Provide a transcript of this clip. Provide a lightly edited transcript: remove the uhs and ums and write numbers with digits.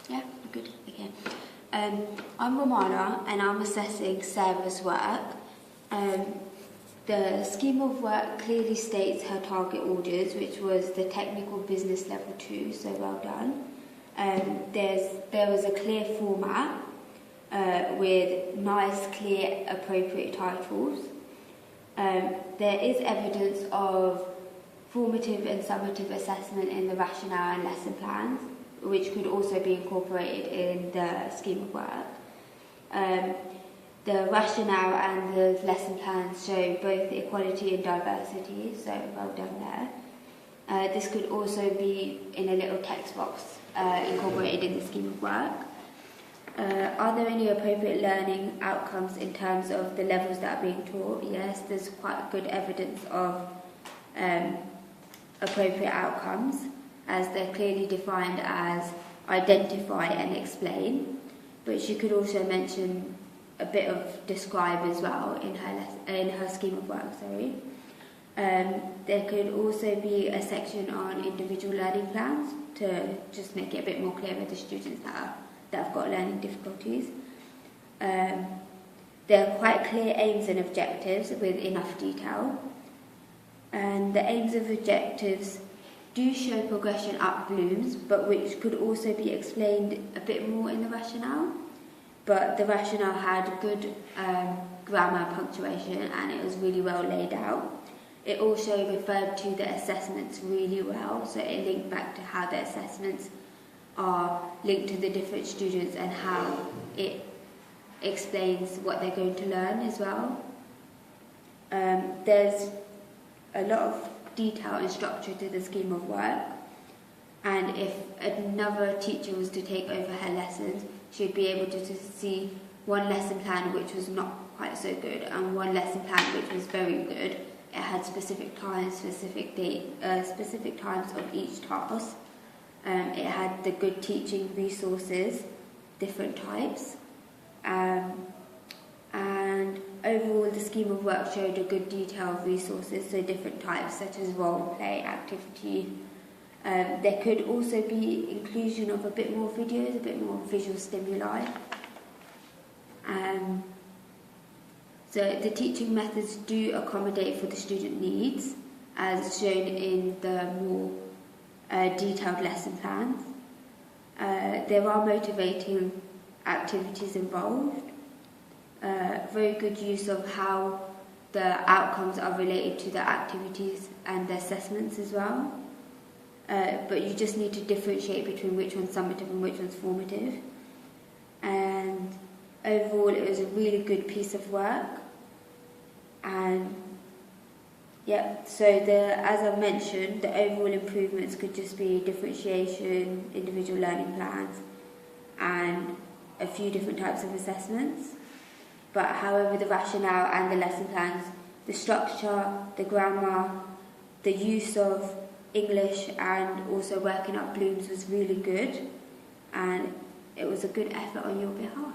Yeah, good. Okay. I'm Romana and I'm assessing Sarah's work. The scheme of work clearly states her target orders, which was the technical business level 2, so well done. There was a clear format with nice, clear, appropriate titles. There is evidence of formative and summative assessment in the rationale and lesson plans, which could also be incorporated in the scheme of work. The rationale and the lesson plans show both equality and diversity, so well done there. This could also be in a little text box incorporated in the scheme of work. Are there any appropriate learning outcomes in terms of the levels that are being taught? Yes, there's quite good evidence of appropriate outcomes, as they're clearly defined as identify and explain, but she could also mention a bit of describe as well in her scheme of work. There could also be a section on individual learning plans to just make it a bit more clear with the students that have got learning difficulties. There are quite clear aims and objectives with enough detail, and the aims and objectives do show progression up blooms, but which could also be explained a bit more in the rationale. But the rationale had good grammar, punctuation, and it was really well laid out. It also referred to the assessments really well, so it linked back to how the assessments are linked to the different students and how it explains what they're going to learn as well. There's a lot of detail and structure to the scheme of work, and if another teacher was to take over her lessons, she'd be able to see one lesson plan which was not quite so good and one lesson plan which was very good. It had specific times, specific times of each task. It had the good teaching resources, different types, and overall the scheme of work showed a good detail of resources, so different types such as role play, activity. There could also be inclusion of a bit more videos, a bit more visual stimuli. So the teaching methods do accommodate for the student needs, as shown in the more detailed lesson plans. There are motivating activities involved. Very good use of how the outcomes are related to the activities and the assessments as well. But you just need to differentiate between which one's summative and which one's formative. And overall, it was a really good piece of work. And yeah, so as I mentioned, the overall improvements could just be differentiation, individual learning plans, and a few different types of assessments. But however, the rationale and the lesson plans, the structure, the grammar, the use of English and also working up blooms was really good, and it was a good effort on your behalf.